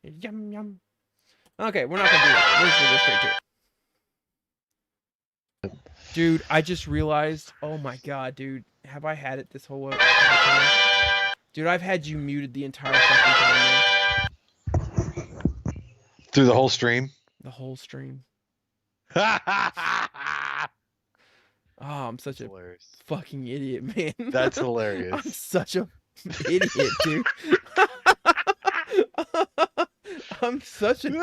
Yum yum. Okay, we're not gonna do that. We're just gonna go straight to it. Dude, I just realized. Oh my god, dude, have I had it this whole time? Dude, I've had you muted the entire fucking time, man. Through the whole stream. The whole stream. That's Oh, I'm such a hilarious. fucking idiot, man. That's hilarious. I'm such a idiot, dude. I'm such an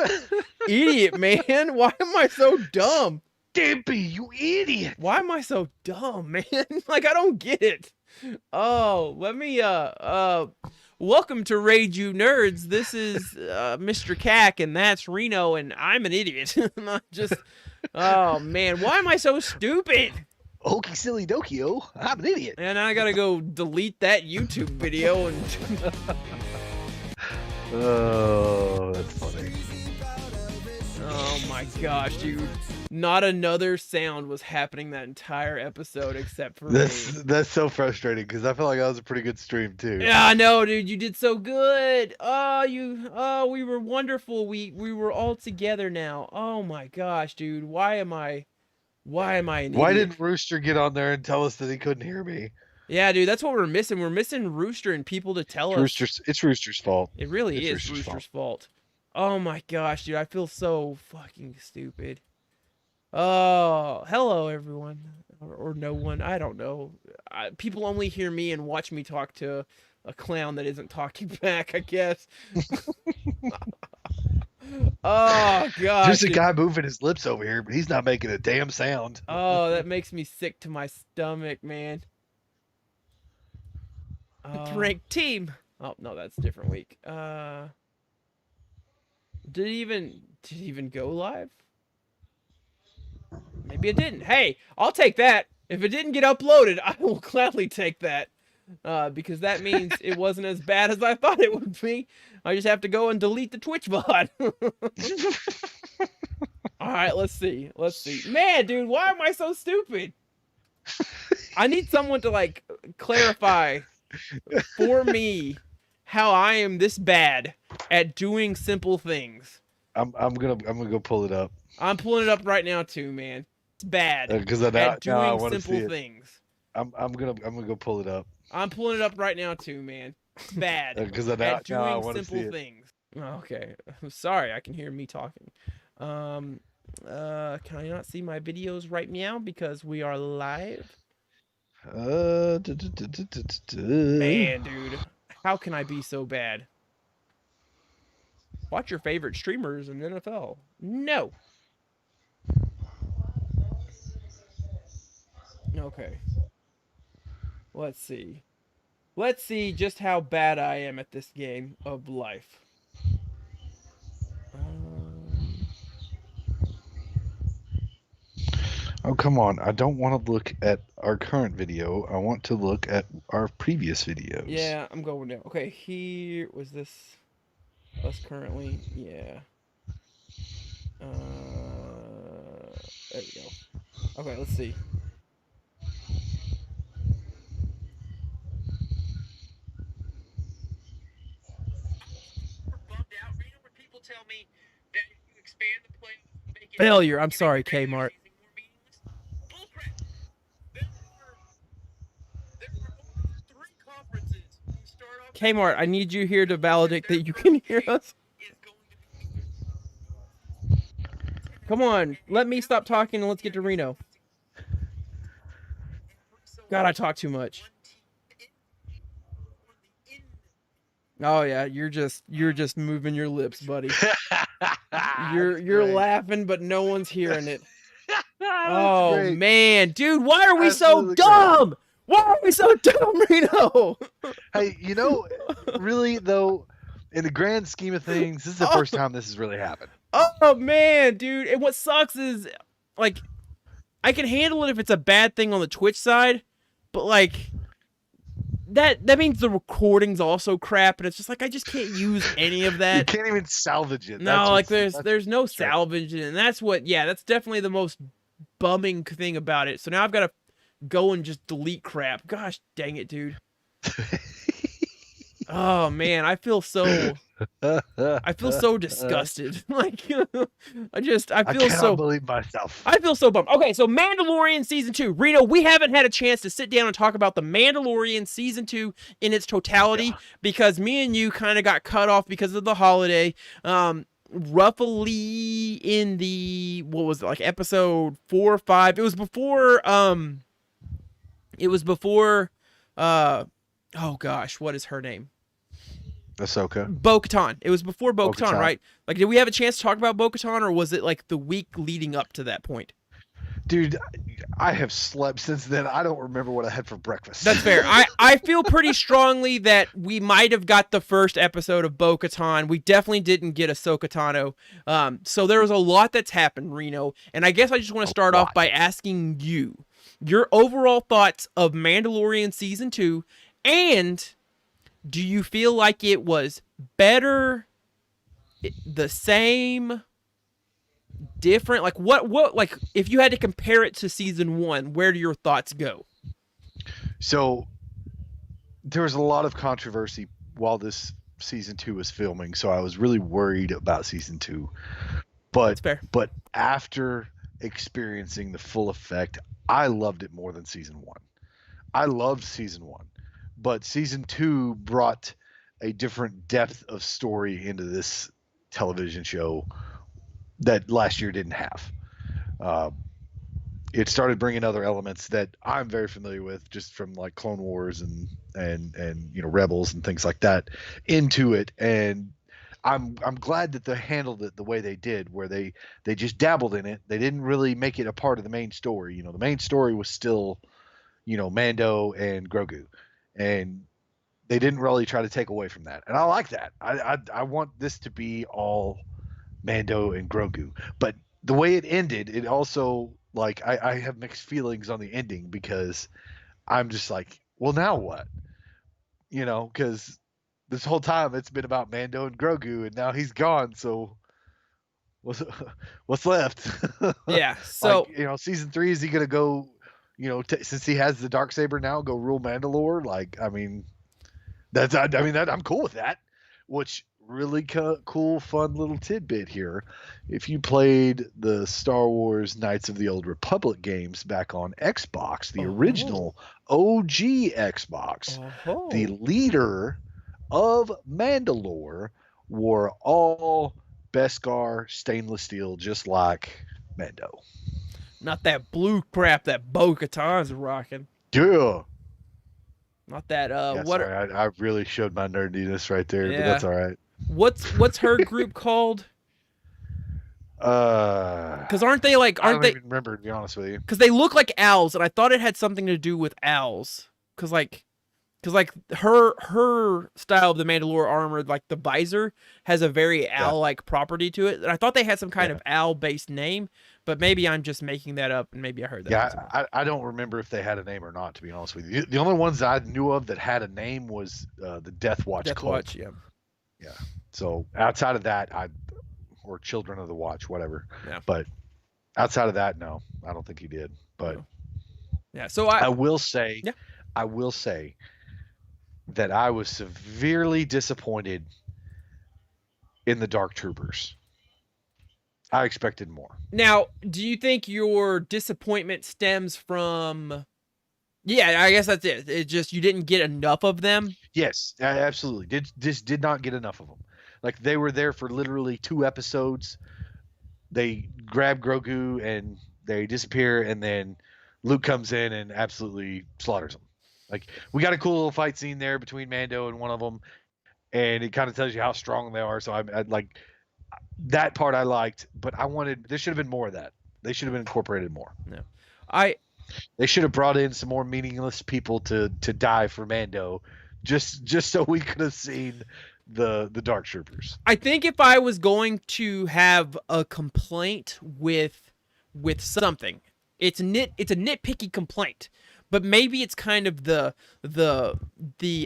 idiot, man. Why am I so dumb? Dimpy, you idiot. Why am I so dumb, man? Like, I don't get it. Oh, let me, welcome to Rage You Nerds. This is, Mr. Cack, and that's Reno, and I'm an idiot. Not just, oh, man. Why am I so stupid? Okie silly dokio, I'm an idiot. And I gotta go delete that YouTube video and... Oh, that's funny. Oh my gosh, dude. Not another sound was happening that entire episode except for me. That's so frustrating because I feel like that was a pretty good stream too. Yeah, I know, dude. You did so good. Oh, we were wonderful. We were all together now. Oh my gosh, dude. Why am I an idiot? Why didn't Rooster get on there and tell us that he couldn't hear me? Yeah, dude, that's what we're missing. We're missing Rooster and people to tell us. It's Rooster's fault. It really is Rooster's fault. Oh my gosh, dude. I feel so fucking stupid. Oh, hello everyone, or no one. I don't know. People only hear me and watch me talk to a clown that isn't talking back, I guess. Oh god. There's a guy moving his lips over here, but he's not making a damn sound. Oh, that makes me sick to my stomach, man. It's ranked team. Oh no, that's a different week. Did it even go live? Maybe it didn't. Hey, I'll take that. If it didn't get uploaded, I will gladly take that. Because that means it wasn't as bad as I thought it would be. I just have to go and delete the Twitch VOD. Alright, let's see. Man, dude, why am I so stupid? I need someone to, like, clarify for me how I am this bad at doing simple things. I'm gonna go pull it up. I'm pulling it up right now too, man. It's bad Because at doing simple things. I'm gonna go pull it up. I'm pulling it up right now too, man. It's bad at doing simple things. Okay, sorry, I can hear me talking. Can I not see my videos right now because we are live? Man, dude, how can I be so bad? Watch your favorite streamers in NFL. No. Okay. Let's see. Let's see just how bad I am at this game of life. Oh, come on. I don't want to look at our current video. I want to look at our previous videos. Yeah, I'm going down. Okay, here was this us currently. Yeah. There we go. Okay, let's see. Failure. I'm sorry, Kmart. Kmart, I need you here to validate that you can hear us. Come on, let me stop talking and let's get to Reno. God, I talk too much. Oh yeah, you're just moving your lips, buddy. You're laughing, but no one's hearing it. Oh great. Man, dude, why are we so dumb? Great. Why are we so dumb, Reno? Hey, you know, really though, in the grand scheme of things, this is the first time this has really happened. Oh man, dude, and what sucks is, like, I can handle it if it's a bad thing on the Twitch side, but like, that means the recording's also crap, and it's just like I just can't use any of that. You can't even salvage it. No, like there's no salvage, and that's what. Yeah, that's definitely the most bumming thing about it. So now I've got to go and just delete crap. Gosh dang it, dude. Oh man, I feel so disgusted. Like I cannot believe myself. I feel so bummed. Okay, so Mandalorian season 2. Reno, we haven't had a chance to sit down and talk about the Mandalorian season 2 in its totality Yeah. because me and you kind of got cut off because of the holiday. Roughly in the what was it, like episode 4 or 5. It was before oh gosh, what is her name? Ahsoka. Bo-Katan. It was before Bo-Katan, Bo-Katan. right? Like, did we have a chance to talk about Bo-Katan, or was it like the week leading up to that point? Dude, I have slept since then. I don't remember what I had for breakfast. That's fair. I feel pretty strongly that we might have got the first episode of Bo-Katan. We definitely didn't get Ahsoka Tano. So there was a lot that's happened, Reno. And I guess I just want to start off by asking you your overall thoughts of Mandalorian Season 2, and do you feel like it was better, the same, different? Like what like if you had to compare it to season 1, where do your thoughts go? So there was a lot of controversy while this season 2 was filming, so I was really worried about season 2. That's fair. But after experiencing the full effect, I loved it more than season 1. I loved season 1. But season 2 brought a different depth of story into this television show that last year didn't have. It started bringing other elements that I'm very familiar with, just from like Clone Wars and Rebels and things like that, into it. And I'm glad that they handled it the way they did, where they just dabbled in it. They didn't really make it a part of the main story. The main story was still, Mando and Grogu. And they didn't really try to take away from that, and I like that. I want this to be all Mando and Grogu, but the way it ended, it also, like, I have mixed feelings on the ending, because I'm just like, well, now what? Because this whole time it's been about Mando and Grogu, and now he's gone, so what's left? Yeah. So like, season 3, is he gonna go? Since he has the Darksaber now, go rule Mandalore. Like, I mean, I'm cool with that. Which really cool, fun little tidbit here. If you played the Star Wars Knights of the Old Republic games back on Xbox, the original OG Xbox, the leader of Mandalore wore all Beskar stainless steel, just like Mando. Not that blue crap that Bo-Katan's rocking. Yeah. Not that Yeah, what sorry, I really showed my nerdiness right there, but that's all right. What's her group called? Because aren't they? I don't even remember, to be honest with you. Because they look like owls, and I thought it had something to do with owls. Because her style of the Mandalore armor, like the visor, has a very owl-like property to it, and I thought they had some kind of owl-based name, but maybe I'm just making that up, and maybe I heard that. Yeah, I don't remember if they had a name or not, to be honest with you. The only ones I knew of that had a name was the Death Watch Death Club. Watch, yeah. Yeah. So outside of that, or Children of the Watch, whatever. Yeah. But outside of that, no, I don't think he did. But yeah, so I will say, that I was severely disappointed in the Dark Troopers. I expected more. Now, do you think your disappointment stems from? Yeah, I guess that's it. It just you didn't get enough of them. Yes, I absolutely did not get enough of them. Like, they were there for literally 2 episodes. They grab Grogu and they disappear, and then Luke comes in and absolutely slaughters them. Like, we got a cool little fight scene there between Mando and one of them, and it kind of tells you how strong they are. So I like that part. I liked, but there should have been more of that. They should have been incorporated more. No, they should have brought in some more meaningless people to die for Mando, just so we could have seen the Dark Troopers. I think if I was going to have a complaint with something, it's a nitpicky complaint. But maybe it's kind of the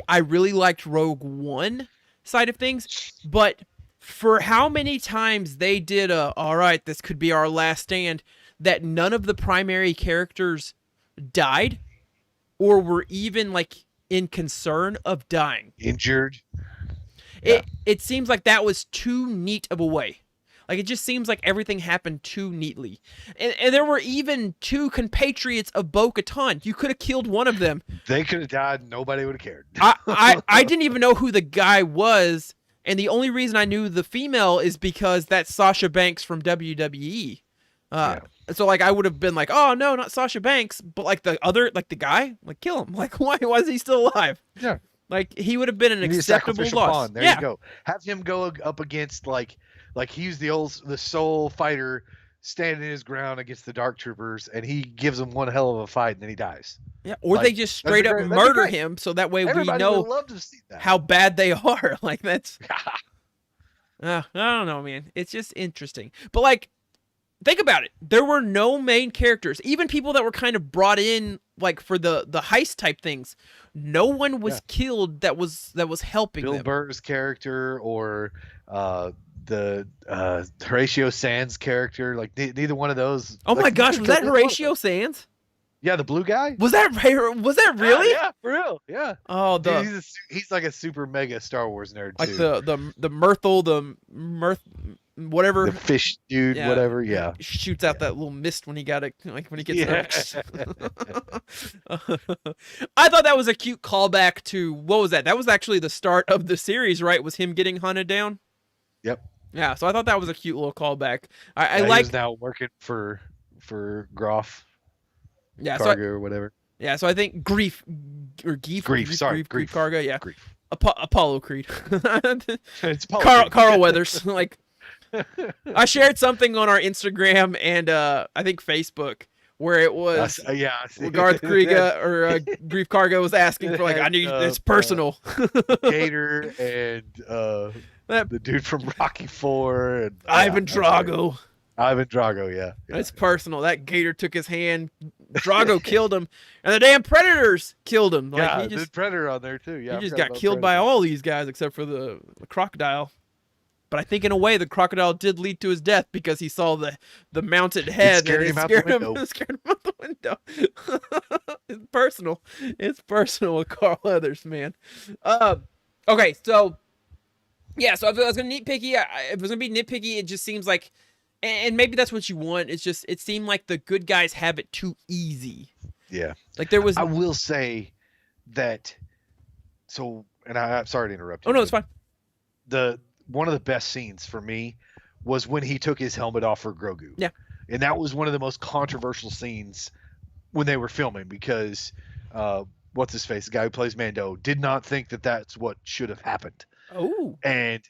I really liked Rogue One side of things. But for how many times they did all right, this could be our last stand, that none of the primary characters died or were even like in concern of dying. Injured. Yeah. It seems like that was too neat of a way. Like, it just seems like everything happened too neatly. And there were even 2 compatriots of Bo-Katan. You could have killed one of them. They could have died. Nobody would have cared. I didn't even know who the guy was. And the only reason I knew the female is because that's Sasha Banks from WWE. So, like, I would have been like, oh, no, not Sasha Banks. But, like, the guy, like, kill him. Like, why is he still alive? Yeah. Like, he would have been an acceptable loss. There you go. Have him go up against, like he's the sole fighter standing his ground against the Dark Troopers, and he gives them one hell of a fight, and then he dies. Yeah, or they just straight up murder him, so that way Everybody we know would love to see that. how bad they are. Like, that's... I don't know, man. It's just interesting. But, like, think about it. There were no main characters. Even people that were kind of brought in, like, for the heist type things. No one was killed that was helping them. Bill Burr's character or the Horatio Sands character, like neither one of those. Oh my gosh, was that Horatio Sands? Yeah, the blue guy. Was that really? Yeah, for real. Yeah. Oh, dude, he's like a super mega Star Wars nerd like too. the whatever, the fish dude, whatever. Yeah, shoots out that little mist when he got it, like when he gets there. I thought that was a cute callback to what was that? That was actually the start of the series, right? Was him getting hunted down? Yep. Yeah, so I thought that was a cute little callback. I like now working for Groff. Yeah, Karga or whatever. Yeah, so I think Grief Karga. Yeah, Grief. Apollo Creed. It's Apollo Carl Weathers. Like, I shared something on our Instagram and I think Facebook where it was Garth Kriega or Grief Karga was asking for, like, I need it's personal. Gator and the dude from Rocky IV and Ivan Drago. Ivan Drago, yeah. It's personal. That Gator took his hand. Drago killed him, and the damn Predators killed him. Like, the Predator on there too. Yeah, he just got killed by all these guys except for the crocodile. But I think in a way the crocodile did lead to his death because he saw the mounted head and it scared him out the window. It's personal. It's personal with Carl Weathers, man. Okay, so yeah, so if I was gonna nitpicky, if it was gonna be nitpicky, it just seems like, and maybe that's what you want. It's just, it seemed like the good guys have it too easy. Yeah. Like there was. I will say that. So, and I'm sorry to interrupt you. Oh no, it's fine. One of the best scenes for me was when he took his helmet off for Grogu. Yeah. And that was one of the most controversial scenes when they were filming because what's his face, the guy who plays Mando, did not think that that's what should have happened. Oh. And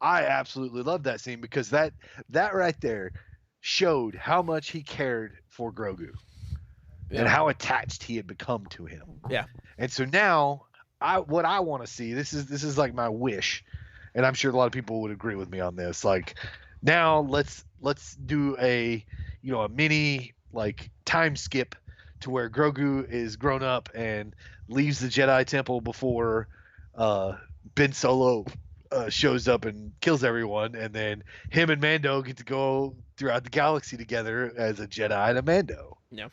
I absolutely love that scene because that right there showed how much he cared for Grogu and how attached he had become to him. Yeah. And so now what I want to see, this is like my wish, and I'm sure a lot of people would agree with me on this. Like, now let's do a mini like time skip to where Grogu is grown up and leaves the Jedi Temple before Ben Solo shows up and kills everyone, and then him and Mando get to go throughout the galaxy together as a Jedi and a Mando. Yeah.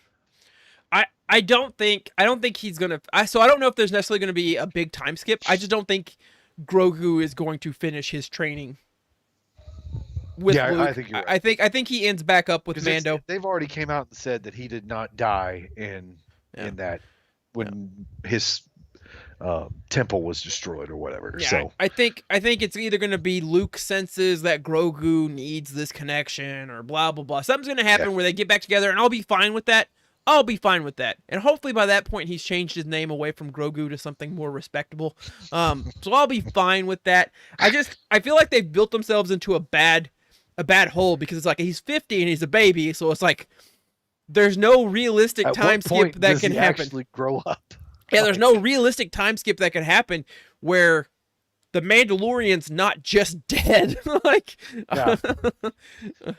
I don't think he's gonna. So I don't know if there's necessarily gonna be a big time skip. I just don't think Grogu is going to finish his training with Luke. I think you're right. I think he ends back up with Mando. They've already came out and said that he did not die in that when his temple was destroyed or whatever. Yeah, so I think it's either going to be Luke senses that Grogu needs this connection or blah blah blah. Something's going to happen where they get back together, and I'll be fine with that. And hopefully by that point he's changed his name away from Grogu to something more respectable. So I'll be fine with that. I feel like they've built themselves into a bad hole because it's like he's 50 and he's a baby, so it's like there's no realistic time skip that can happen. Actually grow up. Yeah, there's no realistic time skip that can happen where the Mandalorian's not just dead. Like, you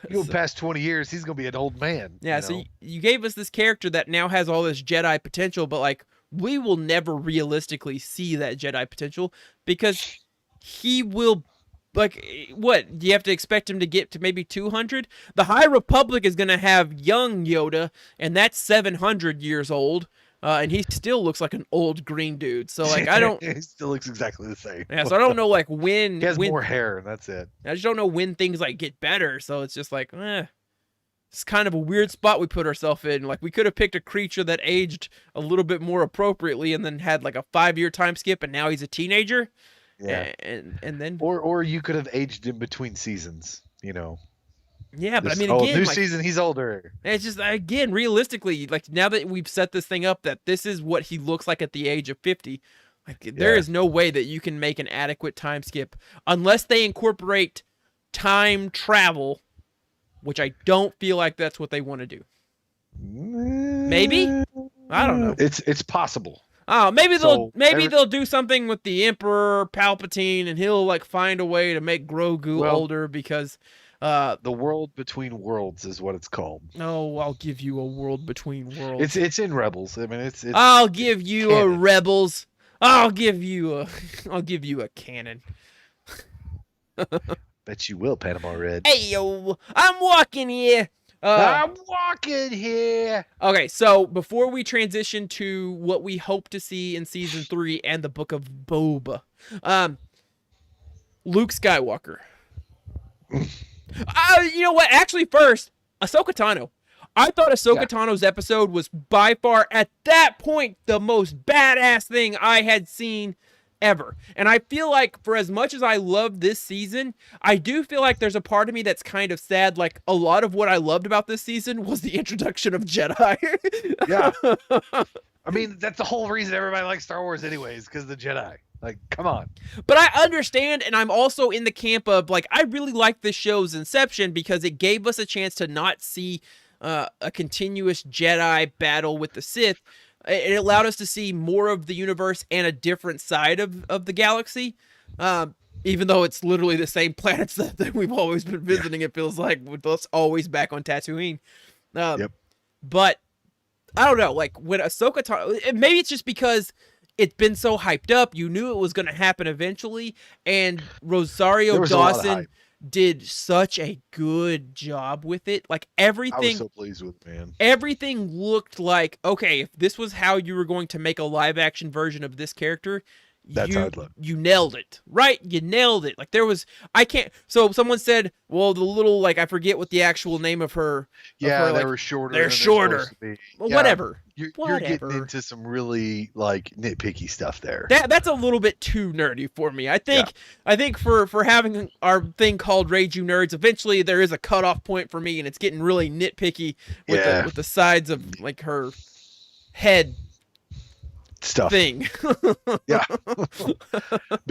go past 20 years, he's gonna be an old man. Yeah, so you gave us this character that now has all this Jedi potential, but like we will never realistically see that Jedi potential because he will. Like, what? Do you have to expect him to get to maybe 200? The High Republic is going to have young Yoda, and that's 700 years old. and he still looks like an old green dude. So like I don't. He still looks exactly the same. Yeah, so I don't know like He has when more hair, and that's it. I just don't know when things like get better. So it's just like, it's kind of a weird spot we put ourselves in. Like we could have picked a creature that aged a little bit more appropriately, and then had like a 5-year time skip, and now he's a teenager. Yeah, and then or you could have aged in between seasons. yeah, but I This mean whole again, new like, season he's older. it's just again realistically, like now that we've set this thing up, that this is what he looks like at the age of 50. Like there Yeah. is no way that you can make an adequate time skip unless they incorporate time travel, which I don't feel like that's what they want to do. Maybe? I don't know. It's possible. Oh, maybe So, they'll do something with the Emperor Palpatine, and he'll like find a way to make Grogu older because the world between worlds is what it's called. oh, I'll give you a world between worlds. It's in Rebels. I mean, it's I'll give you a canon. Rebels. I'll give you a cannon. Bet you will, Panama Red. Hey yo, I'm walking here. I'm walking here. Okay, so before we transition to what we hope to see in season 3 and the Book of Boba, Luke Skywalker. You know what? Actually, first, Ahsoka Tano. I thought Ahsoka Tano's episode was by far, at that point, the most badass thing I had seen ever. And I feel like for as much as I love this season, I do feel like there's a part of me that's kind of sad. Like a lot of what I loved about this season was the introduction of Jedi. Yeah. I mean, that's the whole reason everybody likes Star Wars anyways, because the Jedi. Like, come on. But I understand, and I'm also in the camp of, like, I really like this show's inception because it gave us a chance to not see a continuous Jedi battle with the Sith. It allowed us to see more of the universe and a different side of the galaxy. Even though it's literally the same planets that we've always been visiting, it feels like, with us always back on Tatooine. Yep. But I don't know, like when Ahsoka maybe it's just because it's been so hyped up. You knew it was going to happen eventually, and Rosario Dawson did such a good job with it. Like everything, I was so pleased with it, man. Everything looked like, okay, if this was how you were going to make a live action version of this character, That's how it looked. You nailed it, right? You nailed it. Like there was, so someone said, well, the little, like, I forget what the actual name of her. Yeah, they were shorter. They're shorter. Well, yeah, whatever. You're getting into some really like nitpicky stuff there. That's a little bit too nerdy for me. I think for having our thing called Rage You Nerds, eventually there is a cutoff point for me, and it's getting really nitpicky with the sides of like her head stuff thing. Yeah. But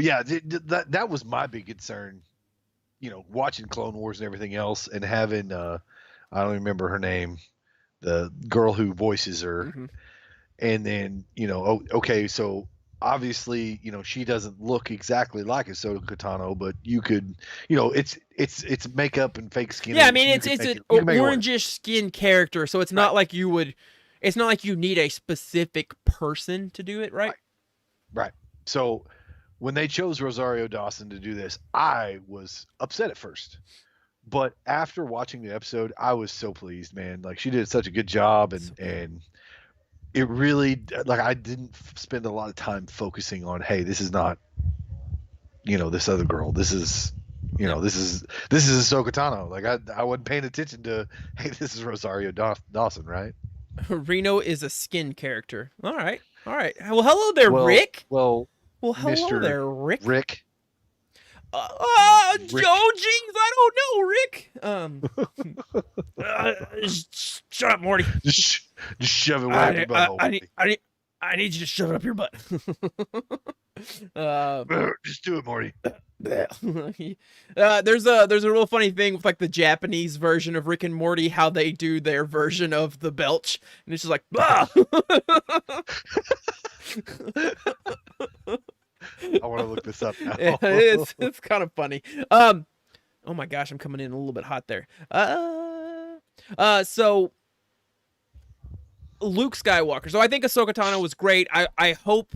yeah, that was my big concern, watching Clone Wars and everything else, and having I don't remember her name, the girl who voices her. Mm-hmm. And then okay, so obviously she doesn't look exactly like Ahsoka Tano, but you could it's makeup and fake skin. Yeah, I mean it's an orangish skin character, so it's not like you would. It's not like you need a specific person to do it, right? Right. So when they chose Rosario Dawson to do this, I was upset at first. But after watching the episode, I was so pleased, man. Like, she did such a good job, and it really, like, I didn't spend a lot of time focusing on, hey, this is not, this other girl. This is, this is Ahsoka Tano. Like, I wasn't paying attention to, hey, this is Rosario Dawson, right? Reno is a skin character. All right. Well, hello there, Rick. Well, hello Mr. there, Rick. Rick. Joe Jeans, I don't know, Rick. Shut up, Morty. Just shove it right up your butt. I need you to shove it up your butt. Just do it, Morty. There's a real funny thing with like the Japanese version of Rick and Morty, how they do their version of the belch, and it's just like, bah! I want to look this up now. It's kind of funny. Oh my gosh, I'm coming in a little bit hot there. So Luke Skywalker. So I think Ahsoka Tano was great. I hope.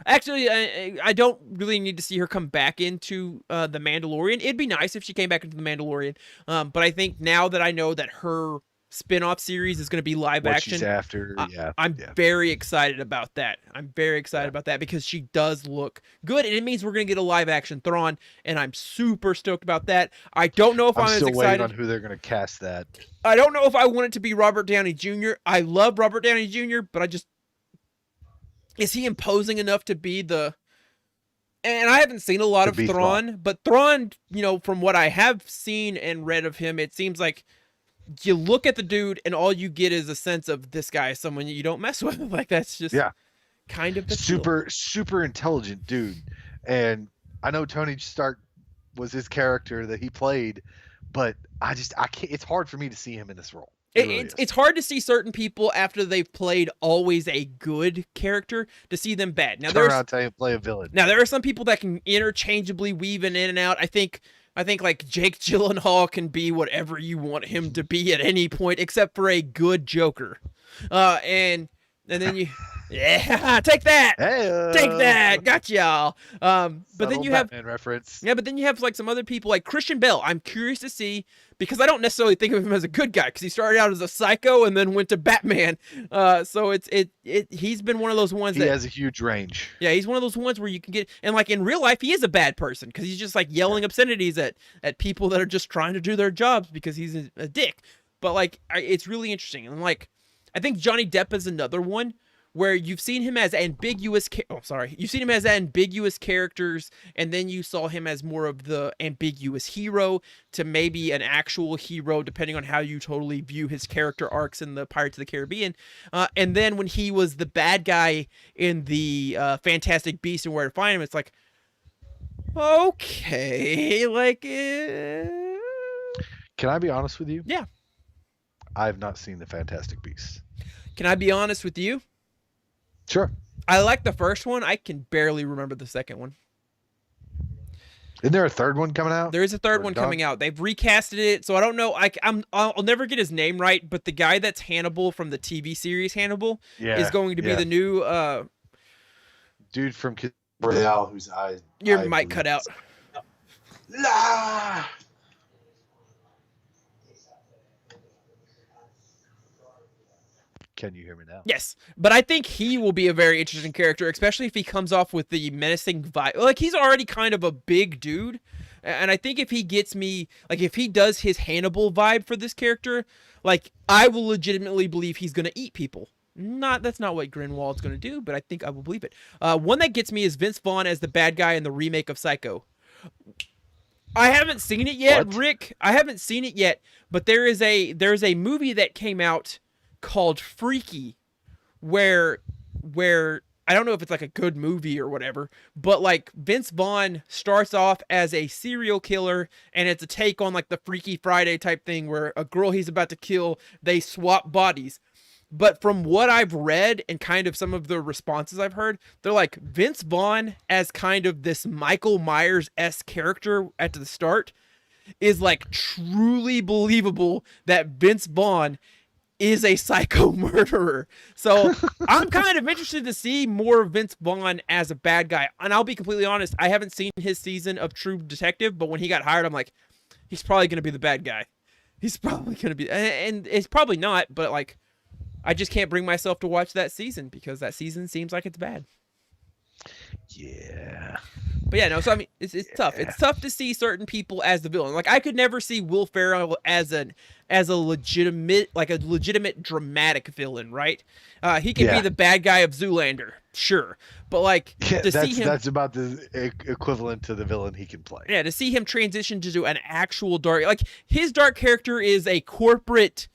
Actually, I don't really need to see her come back into The Mandalorian. It'd be nice if she came back into The Mandalorian. But I think now that I know that her spin-off series is going to be live What action. she's after. Yeah. I'm Yeah. very excited about that. I'm very excited about that because she does look good, and it means we're going to get a live action Thrawn, and I'm super stoked about that. I don't know if I'm as still excited. waiting on who they're going to cast that. I don't know if I want it to be Robert Downey Jr. I love Robert Downey Jr., but is he imposing enough to be the... And I haven't seen a lot of Thrawn, but Thrawn, from what I have seen and read of him, it seems like you look at the dude and all you get is a sense of this guy is someone you don't mess with. Like, that's just kind of the super intelligent dude. And I know Tony Stark was his character that he played, but I can't. It's hard for me to see him in this role. It's hard to see certain people after they've played always a good character to see them bad. Now turn around and play a villain. Now there are some people that can interchangeably weave in and out. I think like Jake Gyllenhaal can be whatever you want him to be at any point, except for a good Joker. And then you. Yeah, take that. Take that. Got y'all. But then you have Batman reference. Yeah, but then you have like some other people like Christian Bale. I'm curious to see, because I don't necessarily think of him as a good guy because he started out as a psycho and then went to Batman. So he's been one of those ones that has a huge range. Yeah, he's one of those ones where you can get, and like in real life he is a bad person because he's just like yelling obscenities at people that are just trying to do their jobs because he's a dick. But like it's really interesting, and like I think Johnny Depp is another one where you've seen him as ambiguous characters, and then you saw him as more of the ambiguous hero to maybe an actual hero, depending on how you totally view his character arcs in the Pirates of the Caribbean. And then when he was the bad guy in the Fantastic Beasts and Where to Find Him, it's like, okay, like... Can I be honest with you? Yeah. I've not seen the Fantastic Beasts. Can I be honest with you? Sure. I like the first one. I can barely remember the second one. Isn't there a third one coming out? There is a third one coming out. They've recasted it, so I don't know. I'll never get his name right, but the guy that's Hannibal from the TV series Hannibal is going to be the new dude from Royale whose eyes. Your mic cut out. La! Can you hear me now? Yes, but I think he will be a very interesting character, especially if he comes off with the menacing vibe. Like, he's already kind of a big dude, and I think if he gets me, like, if he does his Hannibal vibe for this character, like, I will legitimately believe he's gonna eat people. That's not what Grindelwald's gonna do, but I think I will believe it. One that gets me is Vince Vaughn as the bad guy in the remake of Psycho. I haven't seen it yet, What? Rick. I haven't seen it yet, but there's a movie that came out called Freaky, where I don't know if it's like a good movie or whatever, but like Vince Vaughn starts off as a serial killer, and it's a take on like the Freaky Friday type thing where a girl he's about to kill, they swap bodies. But from what I've read and kind of some of the responses I've heard, they're like Vince Vaughn as kind of this Michael Myers-esque character at the start is like truly believable that Vince Vaughn is a psycho murderer. So I'm kind of interested to see more of Vince Vaughn as a bad guy. And I'll be completely honest, I haven't seen his season of True Detective, but when he got hired, I'm like, he's probably going to be the bad guy. He's probably going to be, and it's probably not, but like, I just can't bring myself to watch that season because that season seems like it's bad. Yeah. But yeah, no, so I mean, it's tough. It's tough to see certain people as the villain. Like, I could never see Will Ferrell as a legitimate dramatic villain, right? He can be the bad guy of Zoolander, sure. But like, see him, that's about the equivalent to the villain he can play. Yeah, to see him transition to do an actual dark, like his dark character is a corporate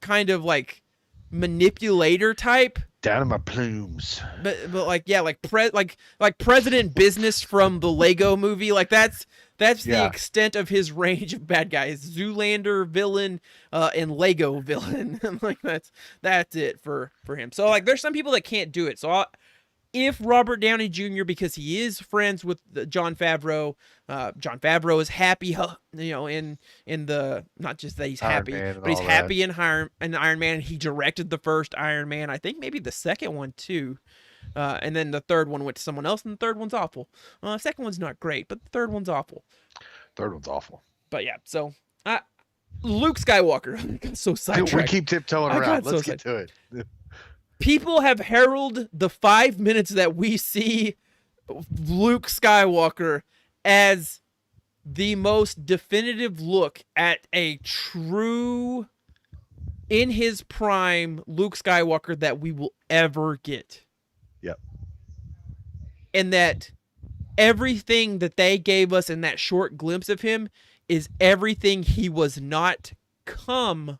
kind of like manipulator type. Down in my plumes. But like, yeah, like President Business from the Lego movie. Like that's the extent of his range of bad guys. Zoolander villain, and Lego villain. Like that's it for him. So like, there's some people that can't do it. So if Robert Downey Jr., because he is friends with Jon Favreau, Jon Favreau is happy, in the, not just that he's happy, but he's happy in Iron Man. He directed the first Iron Man. I think maybe the second one too. And then the third one went to someone else, and the third one's awful. Second one's not great, but the third one's awful. Third one's awful. But yeah, so Luke Skywalker. I got so We sidetracked. keep tiptoeing I around. got so Let's get to it. People have heralded the 5 minutes that we see Luke Skywalker as the most definitive look at a true, in his prime, Luke Skywalker that we will ever get. Yep. And that everything that they gave us in that short glimpse of him is everything he was not come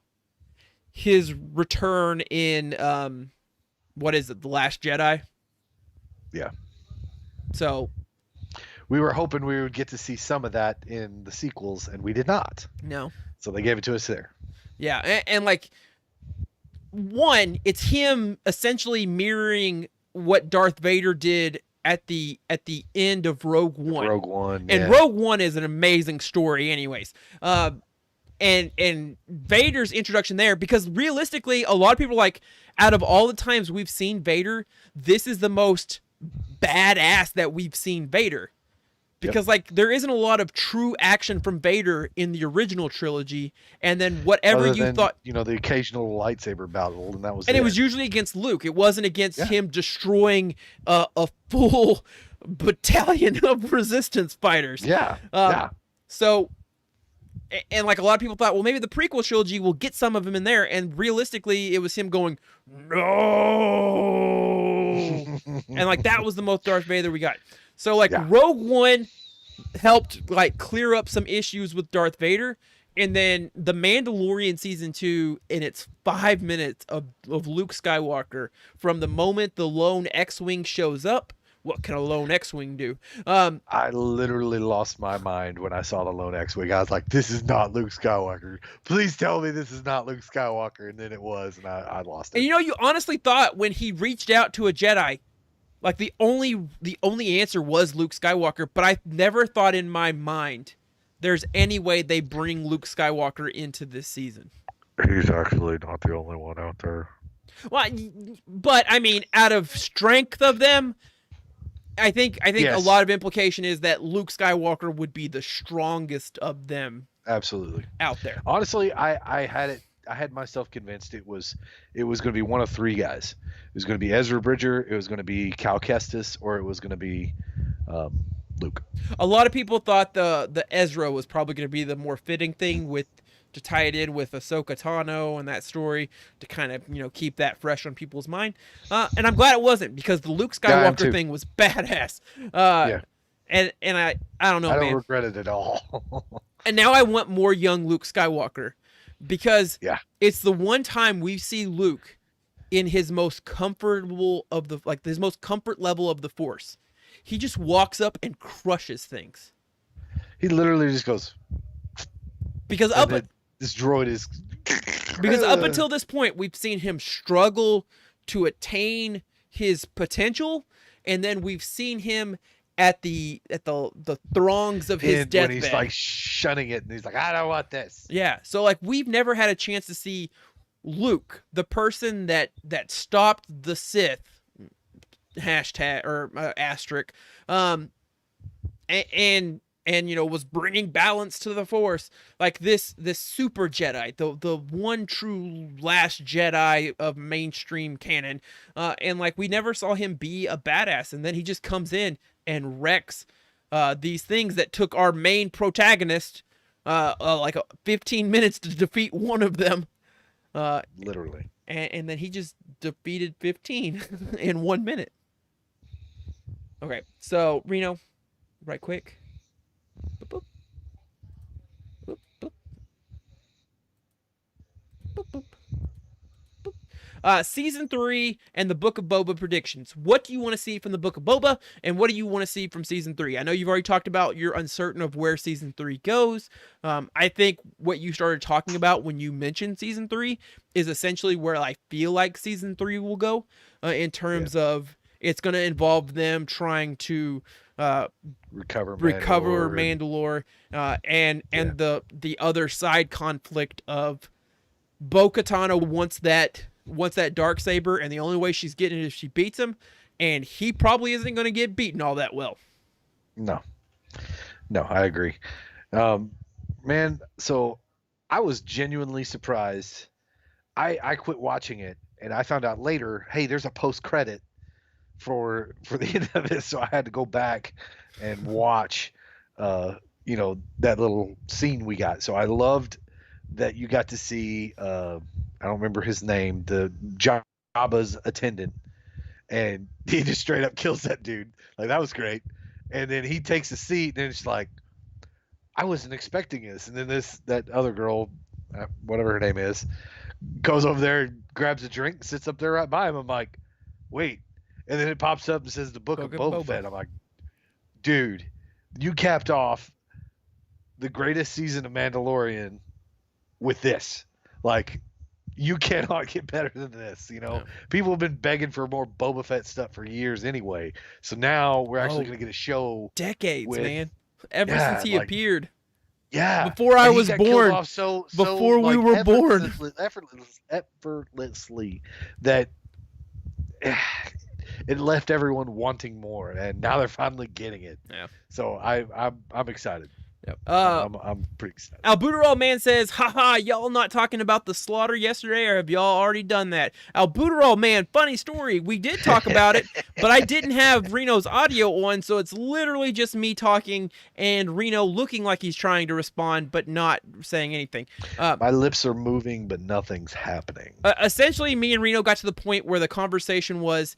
his return in what is it, The Last Jedi? Yeah. So we were hoping we would get to see some of that in the sequels, and we did not. no. So they gave it to us there. Yeah, and like, one, it's him essentially mirroring what Darth Vader did at the end of Rogue One. Rogue One, and yeah. Rogue One is an amazing story, anyways. And Vader's introduction there, because realistically, a lot of people are like, out of all the times we've seen Vader, this is the most badass that we've seen Vader. Because like there isn't a lot of true action from Vader in the original trilogy, and then whatever Other you than, thought, the occasional lightsaber battle, and that was. and it was usually against Luke. It wasn't against him destroying a full battalion of resistance fighters. Yeah. So, and like a lot of people thought, well, maybe the prequel trilogy will get some of him in there, and realistically, it was him going, no, and like that was the most Darth Vader we got. So like Rogue One helped like clear up some issues with Darth Vader, and then The Mandalorian season 2 in its 5 minutes of Luke Skywalker from the moment the lone X-wing shows up. What can a lone X-wing do? I literally lost my mind when I saw the lone X-wing. I was like, "This is not Luke Skywalker. Please tell me this is not Luke Skywalker." And then it was, and I lost it. And you honestly thought when he reached out to a Jedi, like the only answer was Luke Skywalker, but I never thought in my mind there's any way they bring Luke Skywalker into this season. He's actually not the only one out there. Well, but I mean, out of strength of them, I think a lot of implication is that Luke Skywalker would be the strongest of them. Absolutely. Out there. Honestly, I had myself convinced it was going to be one of three guys. It was going to be Ezra Bridger, it was going to be Cal Kestis, or it was going to be Luke. A lot of people thought the Ezra was probably going to be the more fitting thing to tie it in with Ahsoka Tano and that story to kind of keep that fresh on people's mind. And I'm glad it wasn't, because the Luke Skywalker thing was badass. And I don't know, man. I don't regret it at all. And now I want more young Luke Skywalker, because it's the one time we see Luke in his most comfortable of the, like his most comfort level of the Force. He just walks up and crushes things. He literally just goes. Because this droid is. Because up until this point, we've seen him struggle to attain his potential, and then we've seen him at the throngs of his deathbed. When he's like shunning it, and he's like, "I don't want this." Yeah, so like we've never had a chance to see Luke, the person that stopped the Sith, hashtag or asterisk, and was bringing balance to the Force, like this super Jedi, the one true last Jedi of mainstream canon, and like we never saw him be a badass, and then he just comes in and wrecks these things that took our main protagonist like 15 minutes to defeat one of them. Literally. And then he just defeated 15 in 1 minute. Okay, so Reno, right quick. Boop, boop. Boop, boop. Boop, boop. Boop. Season 3 and the Book of Boba predictions. What do you want to see from the Book of Boba, and what do you want to see from Season 3? I know you've already talked about you're uncertain of where Season 3 goes. I think what you started talking about when you mentioned Season 3 is essentially where I feel like Season 3 will go, in terms of it's going to involve them trying to recover Mandalore, and the other side conflict of Bo-Katan wants that Darksaber, and the only way she's getting it is if she beats him, and he probably isn't going to get beaten all that well. No, I agree. Man, so I was genuinely surprised. I quit watching it, and I found out later, hey, there's a post credit for the end of it, so I had to go back and watch, that little scene we got. So I loved that you got to see. I don't remember his name, the Jabba's attendant, and he just straight up kills that dude. Like that was great. And then he takes a seat, and it's like I wasn't expecting this. And then that other girl, whatever her name is, goes over there, grabs a drink, sits up there right by him. I'm like, wait. And then it pops up and says the Book of Boba Fett. I'm like, dude, you capped off the greatest season of Mandalorian with this. Like, you cannot get better than this. Yeah. People have been begging for more Boba Fett stuff for years anyway. So now we're actually going to get a show. Decades, man. Ever since he appeared. Yeah. Before I was born. Before we were born. Effortlessly. That it left everyone wanting more, and now they're finally getting it. Yeah. So I'm excited. Yep. I'm pretty excited. Albuterol Man says, haha, y'all not talking about the slaughter yesterday, or have y'all already done that? Albuterol Man, funny story. We did talk about it, but I didn't have Reno's audio on, so it's literally just me talking and Reno looking like he's trying to respond, but not saying anything. My lips are moving, but nothing's happening. Essentially, me and Reno got to the point where the conversation was,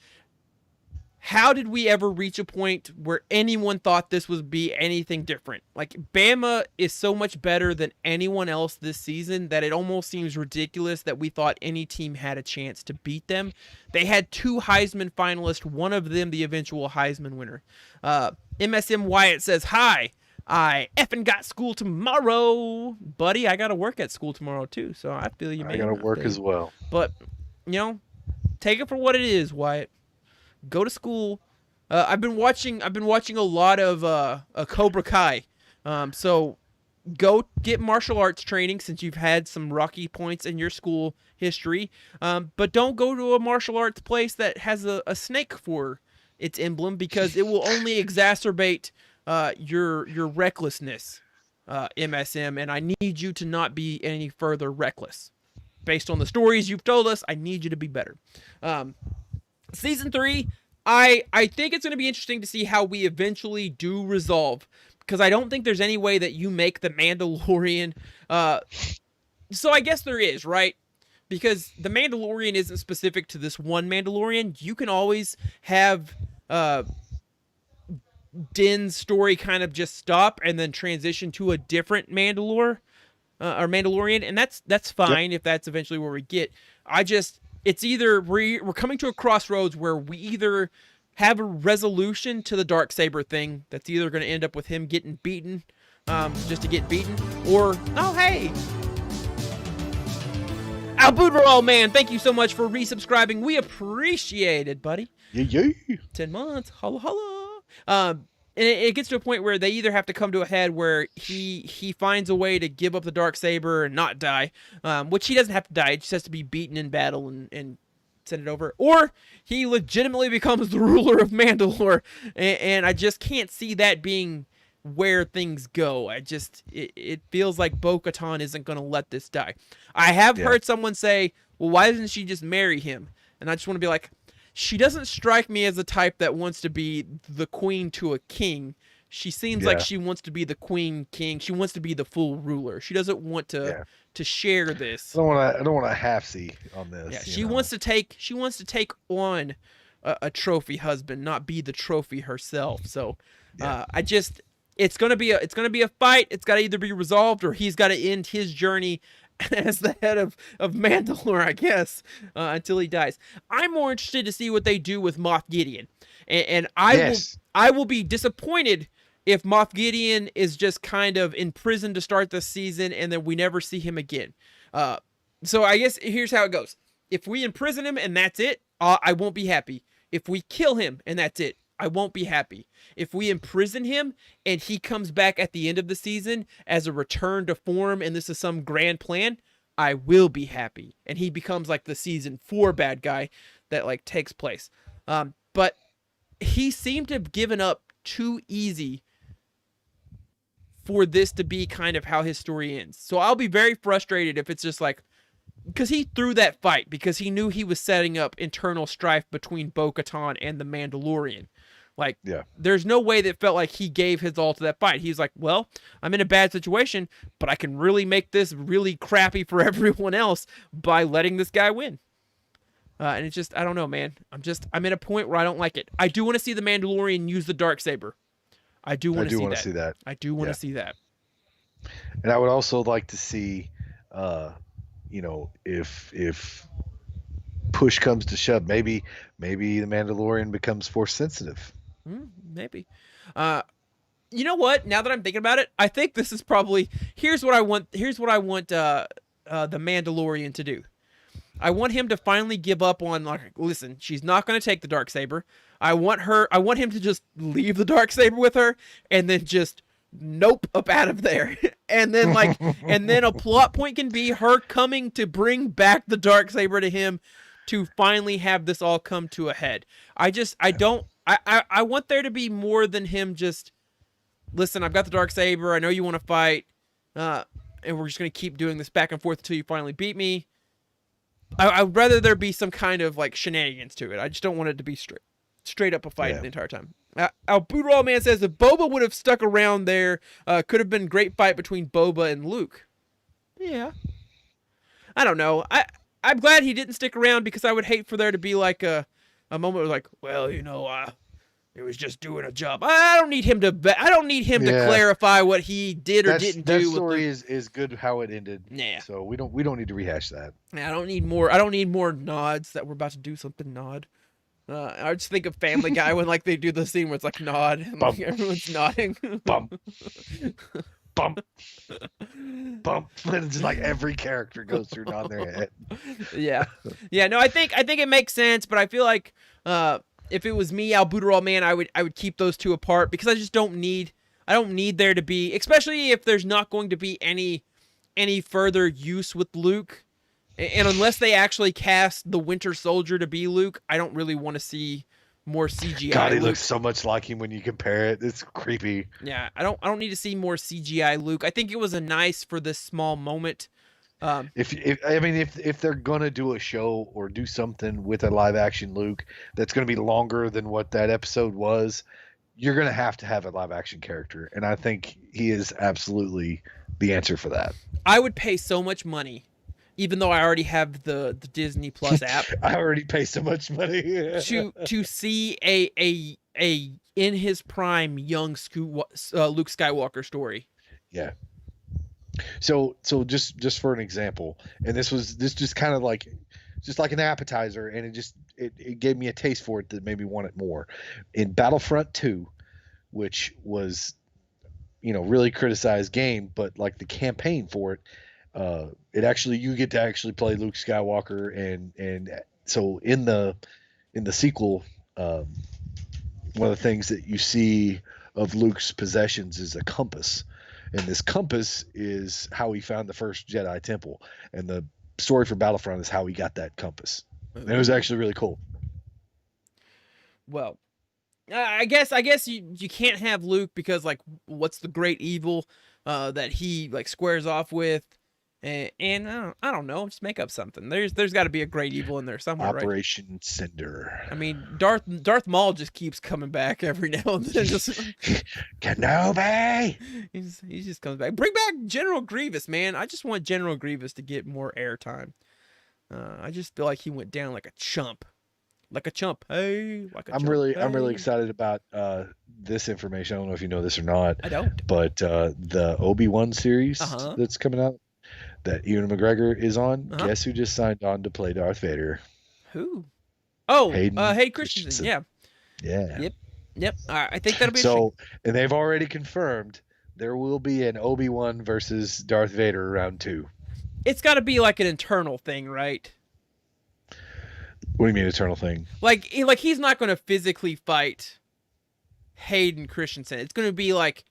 how did we ever reach a point where anyone thought this would be anything different? Like, Bama is so much better than anyone else this season that it almost seems ridiculous that we thought any team had a chance to beat them. They had 2 Heisman finalists, one of them the eventual Heisman winner. MSM Wyatt says, hi, I effing got school tomorrow. Buddy, I got to work at school tomorrow too, so I feel you, man. I got to work as well. But, take it for what it is, Wyatt. Go to school. I've been watching a lot of Cobra Kai. So go get martial arts training since you've had some rocky points in your school history. But don't go to a martial arts place that has a snake for its emblem, because it will only exacerbate your recklessness, MSM, and I need you to not be any further reckless. Based on the stories you've told us, I need you to be better. Season 3, I think it's going to be interesting to see how we eventually do resolve, because I don't think there's any way that you make the Mandalorian. So I guess there is, right? Because the Mandalorian isn't specific to this one Mandalorian. You can always have Din's story kind of just stop and then transition to a different Mandalorian, and that's fine. Yep. If that's eventually where we get. It's either we're coming to a crossroads where we either have a resolution to the Darksaber thing that's either going to end up with him getting beaten, just to get beaten, or, oh, hey, Albuterol Man, thank you so much for resubscribing. We appreciate it, buddy. Yeah. 10 months. Holla, holla. And it gets to a point where they either have to come to a head where he finds a way to give up the Darksaber and not die, which he doesn't have to die. It just has to be beaten in battle and send it over. Or he legitimately becomes the ruler of Mandalore, and I just can't see that being where things go. It feels like Bo-Katan isn't going to let this die. I have heard someone say, well, why doesn't she just marry him? And I just want to be like, she doesn't strike me as the type that wants to be the queen to a king. She seems like she wants to be the queen king. She wants to be the full ruler. She doesn't want to share this. I don't want to half see on this. Yeah, she wants to take on a trophy husband, not be the trophy herself. So it's gonna be a fight. It's got to either be resolved or he's got to end his journey as the head of Mandalore, I guess, until he dies. I'm more interested to see what they do with Moff Gideon, and I will be disappointed if Moff Gideon is just kind of in prison to start the season and then we never see him again. So I guess here's how it goes: if we imprison him and that's it, I won't be happy. If we kill him and that's it, I won't be happy. If we imprison him and he comes back at the end of the season as a return to form and this is some grand plan, I will be happy. And he becomes like the season 4 bad guy that like takes place. But he seemed to have given up too easy for this to be kind of how his story ends. So I'll be very frustrated if it's just like, because he threw that fight because he knew he was setting up internal strife between Bo-Katan and the Mandalorian. Like, there's no way that felt like he gave his all to that fight. He's like, well, I'm in a bad situation, but I can really make this really crappy for everyone else by letting this guy win. And it's just, I don't know, man. I'm at a point where I don't like it. I do want to see the Mandalorian use the Darksaber. I do want to see that. I do want to see that. And I would also like to see, you know, if push comes to shove, maybe the Mandalorian becomes force sensitive. Maybe. You know what? Now that I'm thinking about it, I think this is probably here's what I want the Mandalorian to do. I want him to finally give up on, like, listen, she's not going to take the Darksaber. I want him to just leave the Darksaber with her and then just nope up out of there. And then a plot point can be her coming to bring back the Darksaber to him to finally have this all come to a head. I want there to be more than him just, listen, I've got the Darksaber. I know you want to fight. And we're just going to keep doing this back and forth until you finally beat me. I'd rather there be some kind of like shenanigans to it. I just don't want it to be straight up a fight the entire time. Albuterol Man says if Boba would have stuck around there, could have been a great fight between Boba and Luke. Yeah. I don't know. I'm glad he didn't stick around because I would hate for there to be like a moment where like, well, you know, it was just doing a job. I don't need him to clarify what he did or didn't do. That story is good how it ended. Yeah. So we don't need to rehash that. I don't need more nods that we're about to do something. Nod. I just think of Family Guy when like they do the scene where it's like nod and like, everyone's nodding. Bump. Bump. Bump. And just like every character goes through nodding their head. Yeah. No, I think it makes sense, but I feel like if it was me, Albuterol Man, I would keep those two apart because I don't need there to be, especially if there's not going to be any further use with Luke. And unless they actually cast the Winter Soldier to be Luke, I don't really want to see more CGI. God, he Luke. looks so much like him when you compare it. It's creepy. Yeah, I don't need to see more CGI Luke. I think it was a nice for this small moment. If they're gonna do a show or do something with a live action Luke that's gonna be longer than what that episode was, you're gonna have to have a live action character, and I think he is absolutely the answer for that. I would pay so much money, even though I already have the Disney Plus app. I already pay so much money to see a in his prime young Luke Skywalker story. Yeah. So just for an example, and this just kind of like an appetizer, and it gave me a taste for it that made me want it more. In Battlefront 2, which was, you know, really criticized game, but like the campaign for it, you get to actually play Luke Skywalker, and so in the sequel, one of the things that you see of Luke's possessions is a compass. And this compass is how he found the first Jedi temple. And the story for Battlefront is how he got that compass. And it was actually really cool. Well, I guess you can't have Luke because, like, what's the great evil that he, like, squares off with? And I don't know, just make up something. There's got to be a great evil in there somewhere, Operation right? Cinder. I mean, Darth Maul just keeps coming back every now and then. Just Kenobi. He just comes back. Bring back General Grievous, man. I just want General Grievous to get more airtime. I just feel like he went down like a chump. Hey, I'm really excited about this information. I don't know if you know this or not. I don't. But the Obi-Wan series that's coming out, that Ewan McGregor is on. Guess who just signed on to play Darth Vader? Who? Oh, Hayden Christensen. Yeah. Yep. I think that'll be so. And they've already confirmed there will be an Obi-Wan versus Darth Vader round 2. It's got to be like an internal thing, right? What do you mean eternal thing? Like he's not going to physically fight Hayden Christensen. It's going to be like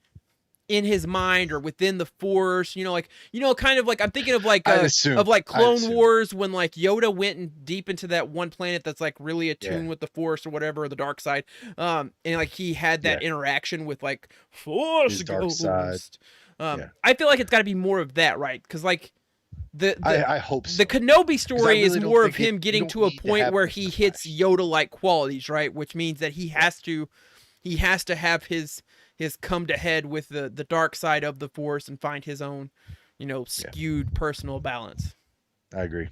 in his mind or within the Force, like kind of like I'm thinking of like I'd assume. Clone Wars when like Yoda went deep into that one planet that's like really attuned Yeah. with the Force or whatever, or the dark side, and like he had that Yeah. interaction with like Force His dark side. Ghost. Yeah. I feel like it's got to be more of that, right? Because like I hope so. the Kenobi story really is don't more of think it- him you getting don't to a need to point have where this he in the hits Flash. Yoda-like qualities, right? Which means that he has to have his come to head with the dark side of the Force and find his own, skewed personal balance. I agree.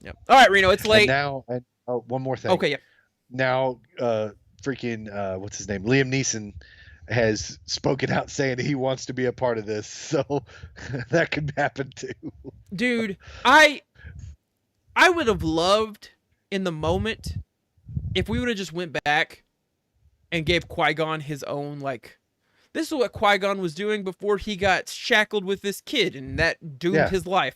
Yep. All right, Reno, it's late. And one more thing. Okay, yeah. Now, freaking, what's his name? Liam Neeson has spoken out saying he wants to be a part of this, so that could happen too. Dude, I would have loved in the moment if we would have just went back and gave Qui-Gon his own, like, this is what Qui-Gon was doing before he got shackled with this kid and that doomed his life.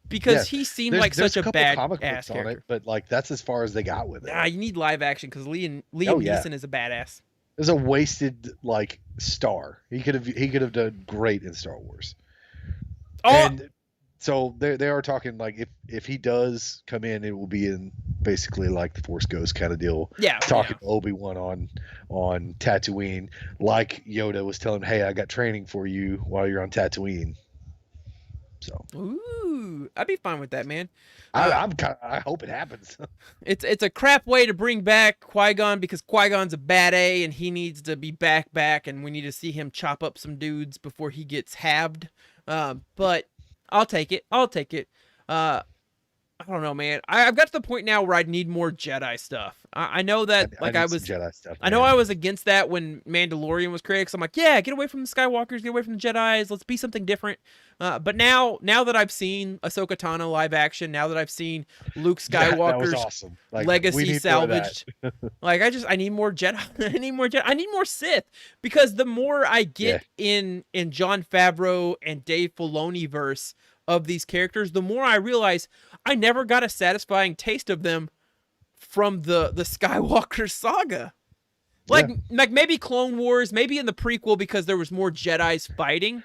Because he seemed like such a bad ass character. On it, but like that's as far as they got with it. Nah, you need live action because Liam Neeson is a badass. It was a wasted like star. He could have done great in Star Wars. Oh, and so they are talking like if he does come in, it will be in basically like the Force Ghost kind of deal. Yeah, talking to Obi-Wan on Tatooine, like Yoda was telling him, "Hey, I got training for you while you're on Tatooine." So, ooh, I'd be fine with that, man. I hope it happens. It's a crap way to bring back Qui-Gon because Qui-Gon's a bad A and he needs to be back, and we need to see him chop up some dudes before he gets halved. But I'll take it. I don't know, man. I've got to the point now where I need more Jedi stuff. I know that I was Jedi stuff. I know I was against that when Mandalorian was created. So I'm like, yeah, get away from the Skywalkers, get away from the Jedis. Let's be something different. But now that I've seen Ahsoka Tano live action, now that I've seen Luke Skywalker's awesome. legacy salvaged, like I need more Jedi. I need more Jedi. I need more Sith because the more I get in Jon Favreau and Dave Filoni verse of these characters, the more I realize I never got a satisfying taste of them from the Skywalker saga. Like maybe Clone Wars, maybe in the prequel because there was more Jedis fighting.